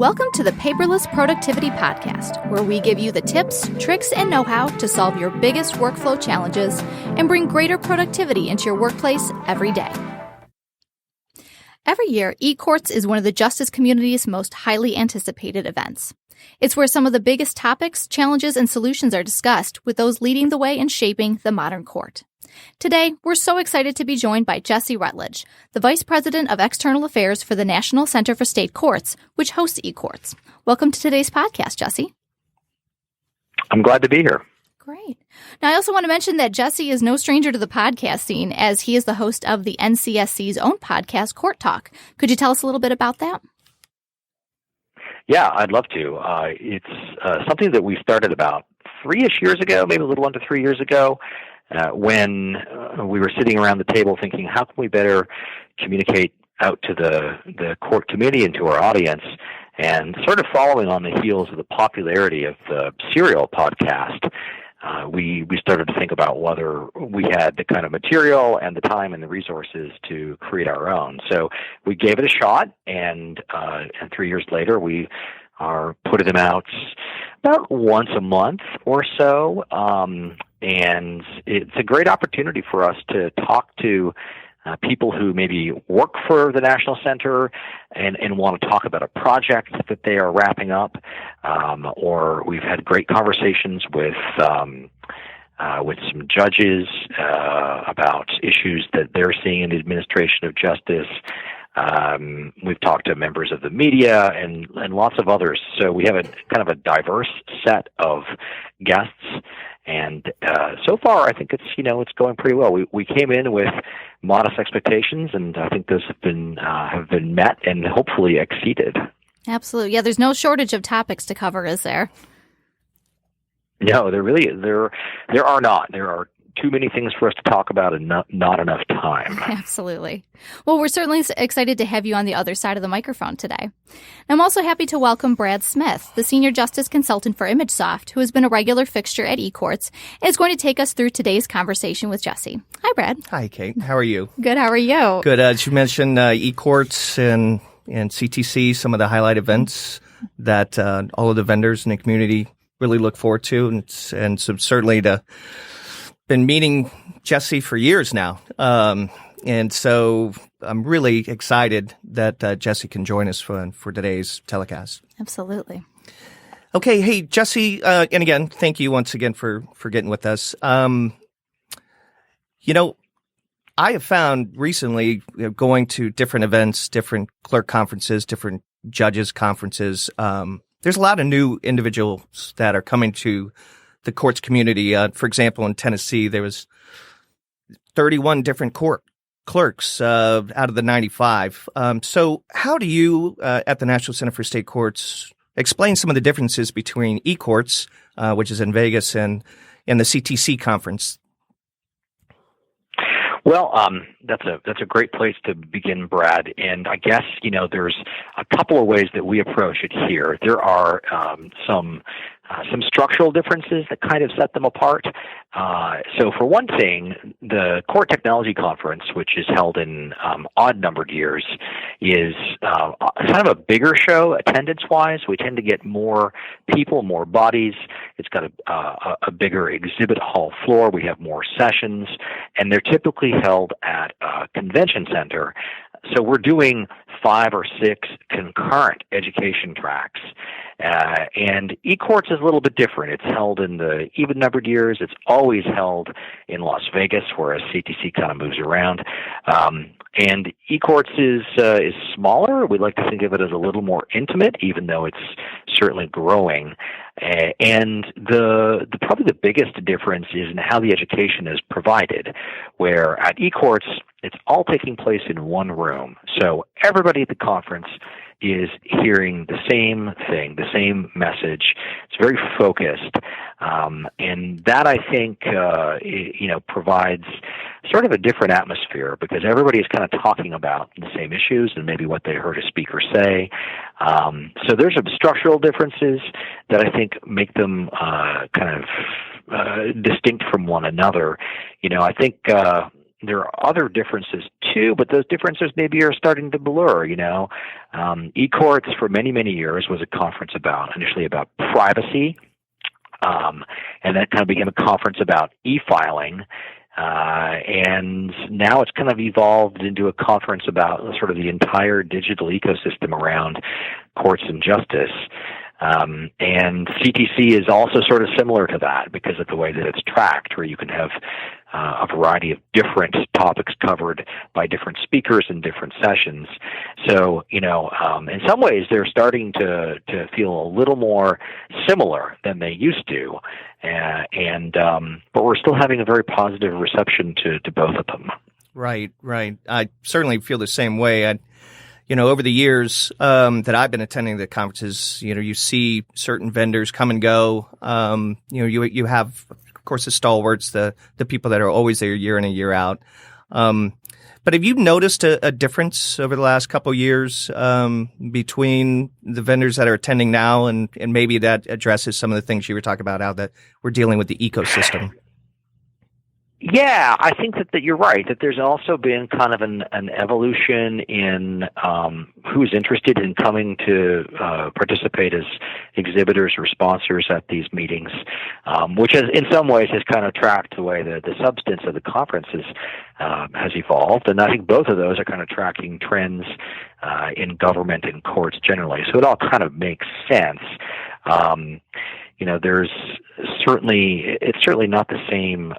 Welcome to the Paperless Productivity Podcast, where we give you the tips, tricks, and know-how to solve your biggest workflow challenges and bring greater productivity into your workplace every day. Every year, eCourts is one of the justice community's most highly anticipated events. It's where some of the biggest topics, challenges, and solutions are discussed, with those leading the way in shaping the modern court. Today, we're so excited to be joined by Jesse Rutledge, the Vice President of External Affairs for the National Center for State Courts, which hosts eCourts. Welcome to today's podcast, Jesse. I'm glad to be here. Great. Now, I also want to mention that Jesse is no stranger to the podcast scene, as he is the host of the NCSC's own podcast, Court Talk. Could you tell us a little bit about that? Yeah, I'd love to. It's something that we started about 3-ish years ago, maybe a little under 3 years ago, when we were sitting around the table thinking, how can we better communicate out to the court committee and to our audience, and sort of following on the heels of the popularity of the Serial podcast. We started to think about whether we had the kind of material and the time and the resources to create our own. So we gave it a shot, and 3 years later, we are putting them out about once a month or so. And it's a great opportunity for us to talk to people who maybe work for the National Center and want to talk about a project that they are wrapping up, or we've had great conversations with some judges about issues that they're seeing in the administration of justice. We've talked to members of the media and lots of others. So we have a kind of a diverse set of guests. And so far, I think it's going pretty well. We came in with modest expectations, and I think those have been met and hopefully exceeded. Absolutely, yeah. There's no shortage of topics to cover, is there? No, there are not. There are too many things for us to talk about and not enough time. Absolutely. Well, we're certainly excited to have you on the other side of the microphone today. I'm also happy to welcome Brad Smith, the Senior Justice Consultant for ImageSoft, who has been a regular fixture at eCourts and is going to take us through today's conversation with Jesse. Hi, Brad. Hi, Kate. How are you? Good. How are you? Good. As you mentioned, eCourts and CTC, some of the highlight events that all of the vendors in the community really look forward to, and so certainly been meeting Jesse for years now. And so I'm really excited that Jesse can join us for today's telecast. Absolutely. Okay. Hey, Jesse, and again, thank you once again for getting with us. I have found recently, going to different events, different clerk conferences, different judges conferences, there's a lot of new individuals that are coming to the courts community. For example, in Tennessee, there was 31 different court clerks out of the 95. So how do you, at the National Center for State Courts, explain some of the differences between eCourts, which is in Vegas, and the CTC conference? Well, that's a great place to begin, Brad. And I guess, there's a couple of ways that we approach it here. There are some structural differences that kind of set them apart. So for one thing, the Court Technology Conference, which is held in odd-numbered years, is kind of a bigger show attendance-wise. We tend to get more people, more bodies. It's got a bigger exhibit hall floor. We have more sessions, and they're typically held at a convention center. So we're doing 5 or 6 concurrent education tracks. And eCourts is a little bit different. It's held in the even-numbered years. It's always held in Las Vegas, whereas CTC kind of moves around. And eCourts is smaller. We like to think of it as a little more intimate, even though it's certainly growing. And probably the biggest difference is in how the education is provided, where at eCourts, it's all taking place in one room. So everybody at the conference is hearing the same thing, the same message. It's very focused. And that, I think, provides sort of a different atmosphere, because everybody is kind of talking about the same issues and maybe what they heard a speaker say. So there's some structural differences that I think make them kind of distinct from one another. I think there are other differences too, but those differences maybe are starting to blur. eCourts for many, many years was a conference initially about privacy, and then kind of became a conference about e-filing. And now it's kind of evolved into a conference about sort of the entire digital ecosystem around courts and justice. And CTC is also sort of similar to that because of the way that it's tracked, where you can have a variety of different topics covered by different speakers in different sessions. So, in some ways they're starting to feel a little more similar than they used to. But we're still having a very positive reception to both of them. Right. I certainly feel the same way. Over the years that I've been attending the conferences, you see certain vendors come and go. You have, of course, the stalwarts, the people that are always there year in and year out. But have you noticed a difference over the last couple of years between the vendors that are attending now and maybe that addresses some of the things you were talking about, how that we're dealing with the ecosystem? Yeah, I think that you're right, that there's also been kind of an evolution in who's interested in coming to participate as exhibitors or sponsors at these meetings, which has, in some ways, has kind of tracked the way the substance of the conferences has evolved. And I think both of those are kind of tracking trends in government and courts generally. So it all kind of makes sense. It's certainly not the same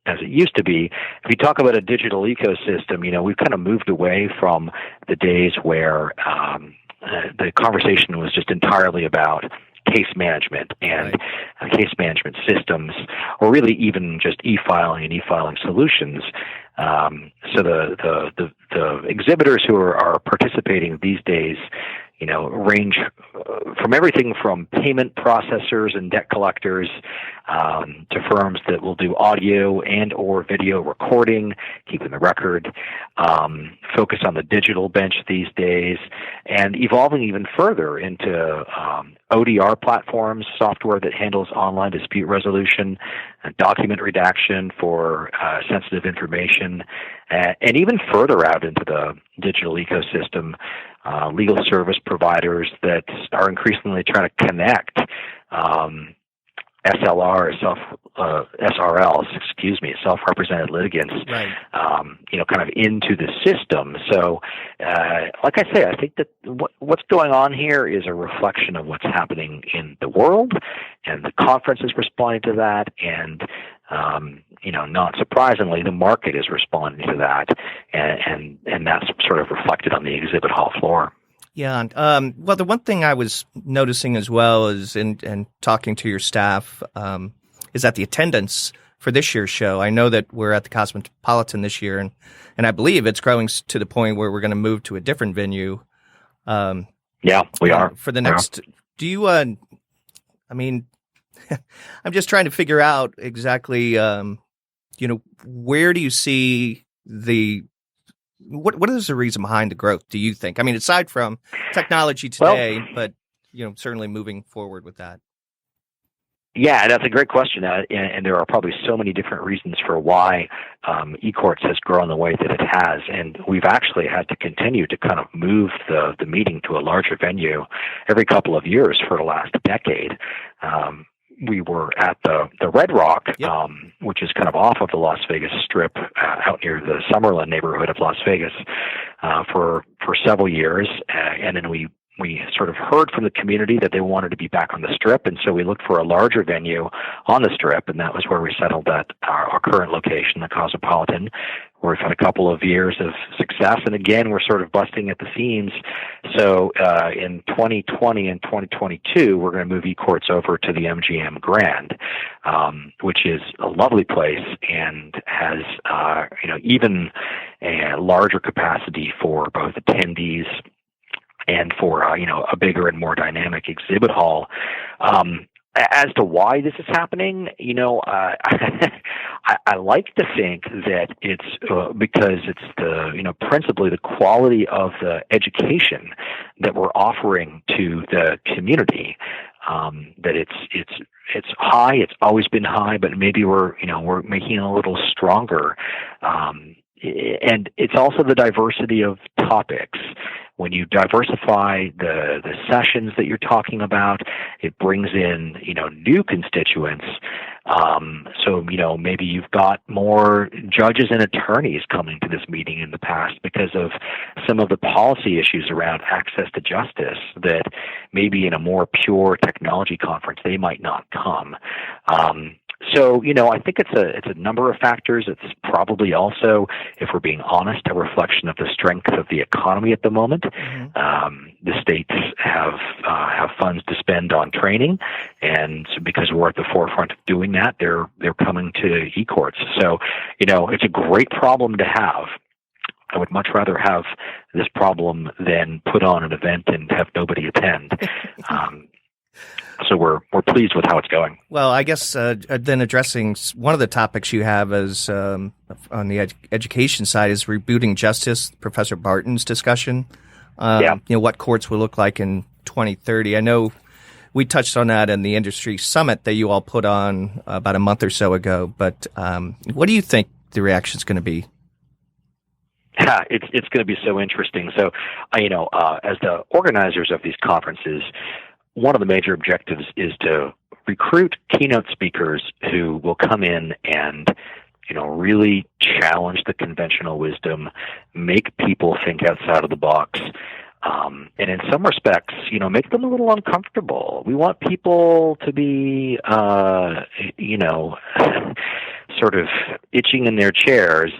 as it used to be. If you talk about a digital ecosystem, we've kind of moved away from the days where the conversation was just entirely about case management and case management systems, or really even just e-filing and e-filing solutions. So the exhibitors who are participating these days, range from everything from payment processors and debt collectors to firms that will do audio and or video recording, keeping the record, focus on the digital bench these days, and evolving even further into ODR platforms, software that handles online dispute resolution, document redaction for sensitive information, and even further out into the digital ecosystem, legal service providers that are increasingly trying to connect SRLs, self-represented litigants, kind of into the system. So, like I say, I think that what's going on here is a reflection of what's happening in the world, and the conference is responding to that, and not surprisingly, the market is responding to that, and that's sort of reflected on the exhibit hall floor. Yeah. Well, the one thing I was noticing as well is in talking to your staff is that the attendance for this year's show, I know that we're at the Cosmopolitan this year, and I believe it's growing to the point where we're going to move to a different venue. Yeah, we are. For the next, do you, I'm just trying to figure out exactly, where do you see what is the reason behind the growth, do you think? I mean, aside from technology today, but, certainly moving forward with that. Yeah, that's a great question, and there are probably so many different reasons for why eCourts has grown the way that it has, and we've actually had to continue to kind of move the meeting to a larger venue every couple of years for the last decade. We were at the Red Rock, which is kind of off of the Las Vegas Strip, out near the Summerlin neighborhood of Las Vegas, for several years, and then we sort of heard from the community that they wanted to be back on the Strip, and so we looked for a larger venue on the Strip, and that was where we settled at our current location, the Cosmopolitan, where we've had a couple of years of success, and again, we're sort of busting at the seams. So in 2020 and 2022, we're going to move eCourts over to the MGM Grand, which is a lovely place and has even a larger capacity for both attendees and for a bigger and more dynamic exhibit hall. As to why this is happening, I like to think that it's because it's the principally the quality of the education that we're offering to the community. that it's high. It's always been high, but maybe we're making it a little stronger. And it's also the diversity of topics. When you diversify the sessions that you're talking about, it brings in, new constituents. So, maybe you've got more judges and attorneys coming to this meeting in the past because of some of the policy issues around access to justice that maybe in a more pure technology conference they might not come. So, I think it's a number of factors. It's probably also, if we're being honest, a reflection of the strength of the economy at the moment. Mm-hmm. The states have funds to spend on training, and because we're at the forefront of doing that, they're coming to eCourts. So, it's a great problem to have. I would much rather have this problem than put on an event and have nobody attend. So we're pleased with how it's going. Well, I guess then addressing one of the topics you have is on the education side is Rebooting Justice, Professor Barton's discussion. What courts will look like in 2030. I know we touched on that in the industry summit that you all put on about a month or so ago. But what do you think the reaction is going to be? Yeah, it's going to be so interesting. So, as the organizers of these conferences, one of the major objectives is to recruit keynote speakers who will come in and, really challenge the conventional wisdom, make people think outside of the box, and in some respects, make them a little uncomfortable. We want people to be, sort of itching in their chairs.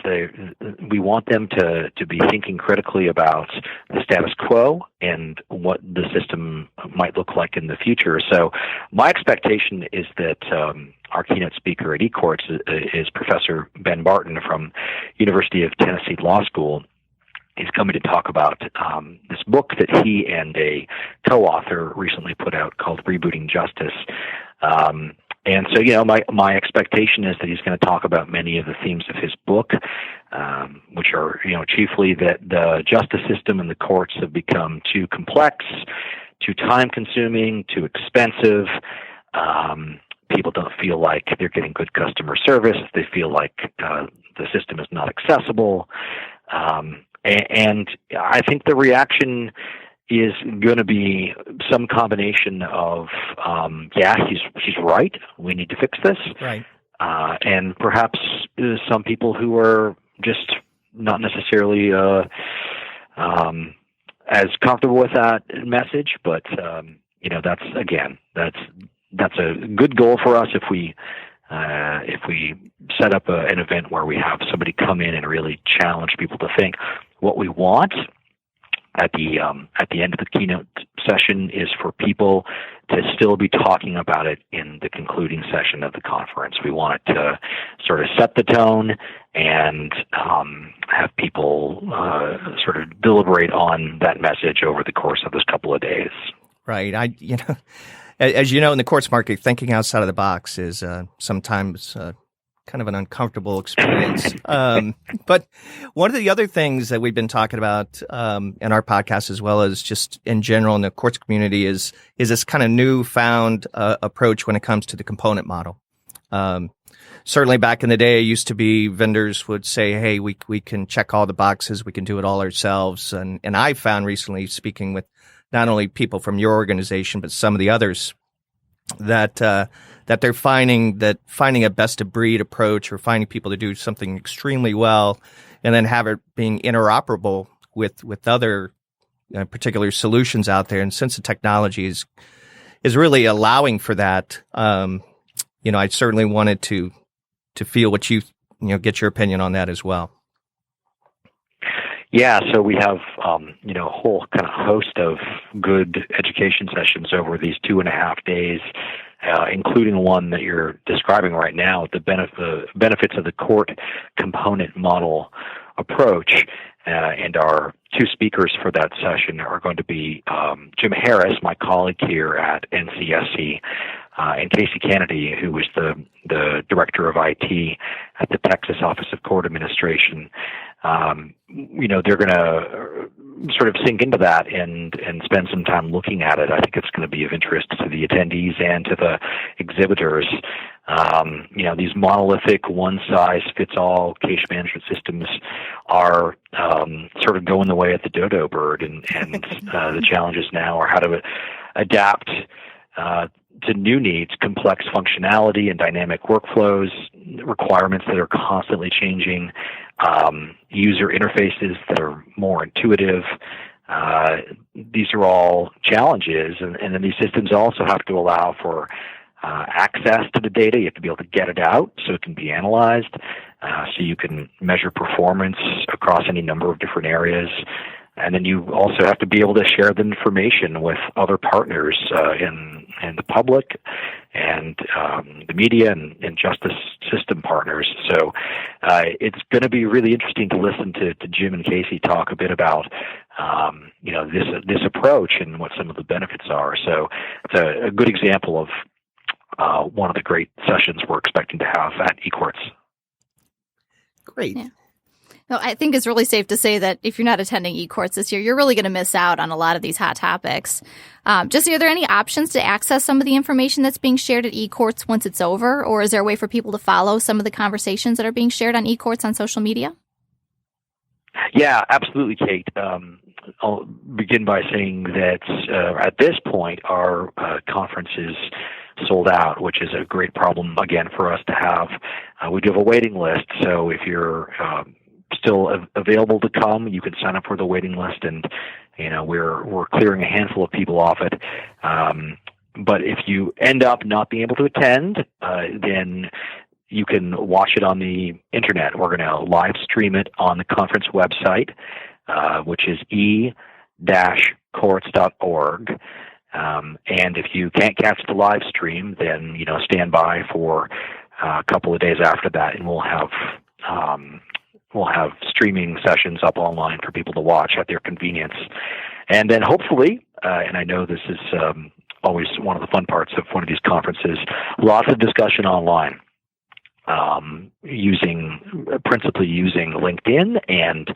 We want them to be thinking critically about the status quo and what the system might look like in the future. So my expectation is that our keynote speaker at eCourts is Professor Ben Barton from University of Tennessee Law School. He's coming to talk about this book that he and a co-author recently put out called Rebooting Justice. And so, my expectation is that he's going to talk about many of the themes of his book, which are, chiefly that the justice system and the courts have become too complex, too time-consuming, too expensive. People don't feel like they're getting good customer service. They feel like the system is not accessible. And I think the reaction is going to be some combination of, he's right, we need to fix this. Right. And perhaps some people who are just not necessarily as comfortable with that message, but, that's a good goal for us if we set up an event where we have somebody come in and really challenge people to think. What we want at the end of the keynote session is for people to still be talking about it in the concluding session of the conference. We want it to sort of set the tone and have people sort of deliberate on that message over the course of this couple of days. Right. As you know, in the courts market, thinking outside of the box is sometimes kind of an uncomfortable experience. But one of the other things that we've been talking about in our podcast, as well as just in general in the courts community, is this kind of newfound approach when it comes to the component model. Certainly back in the day, it used to be vendors would say, hey, we can check all the boxes, we can do it all ourselves. And I found recently, speaking with not only people from your organization, but some of the others, that they're finding a best of breed approach, or finding people to do something extremely well and then have it being interoperable with other particular solutions out there. And since the technology is really allowing for that, I certainly wanted to feel what get your opinion on that as well. Yeah, so we have a whole kind of host of good education sessions over these 2.5 days, including one that you're describing right now, the benefits of the court component model approach. And our two speakers for that session are going to be Jim Harris, my colleague here at NCSC, and Casey Kennedy, who was the director of IT at the Texas Office of Court Administration. they're going to sort of sink into that and spend some time looking at it. I think it's going to be of interest to the attendees and to the exhibitors. These monolithic, one-size-fits-all case management systems are sort of going the way of the dodo bird, and the challenges now are how to adapt to new needs, complex functionality and dynamic workflows, requirements that are constantly changing, user interfaces that are more intuitive. These are all challenges, and then these systems also have to allow for access to the data. You have to be able to get it out so it can be analyzed, so you can measure performance across any number of different areas. And then you also have to be able to share the information with other partners in the public and the media and justice system partners. So it's going to be really interesting to listen to Jim and Casey talk a bit about this approach and what some of the benefits are. So it's a good example of one of the great sessions we're expecting to have at eCourts. Great. Yeah. No, I think it's really safe to say that if you're not attending eCourts this year, you're really going to miss out on a lot of these hot topics. Jesse, are there any options to access some of the information that's being shared at eCourts once it's over? Or is there a way for people to follow some of the conversations that are being shared on eCourts on social media? Yeah, absolutely, Kate. I'll begin by saying that at this point, our conference is sold out, which is a great problem, again, for us to have. We do have a waiting list, so if you're still available to come, you can sign up for the waiting list, and we're clearing a handful of people off it. But if you end up not being able to attend, then you can watch it on the internet. We're going to live stream it on the conference website, which is e-courts.org. And if you can't catch the live stream, then stand by for a couple of days after that, and we'll have streaming sessions up online for people to watch at their convenience. And then hopefully, and I know this is always one of the fun parts of one of these conferences, lots of discussion online, principally using LinkedIn and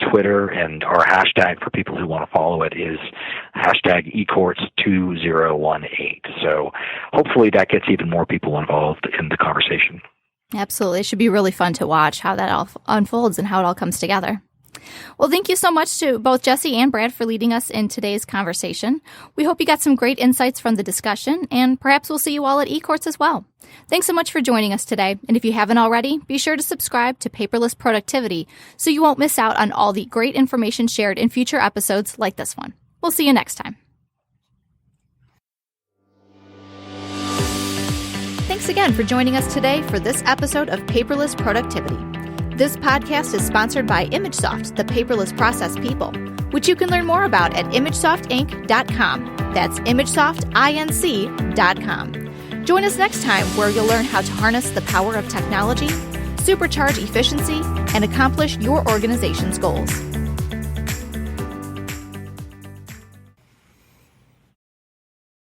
Twitter, and our hashtag for people who want to follow it is hashtag eCourts2018. So hopefully that gets even more people involved in the conversation. Absolutely. It should be really fun to watch how that all unfolds and how it all comes together. Well, thank you so much to both Jesse and Brad for leading us in today's conversation. We hope you got some great insights from the discussion, and perhaps we'll see you all at eCourts as well. Thanks so much for joining us today. And if you haven't already, be sure to subscribe to Paperless Productivity so you won't miss out on all the great information shared in future episodes like this one. We'll see you next time. Thanks again for joining us today for this episode of Paperless Productivity. This podcast is sponsored by ImageSoft, the paperless process people, which you can learn more about at imagesoftinc.com. That's imagesoftinc.com. Join us next time where you'll learn how to harness the power of technology, supercharge efficiency, and accomplish your organization's goals.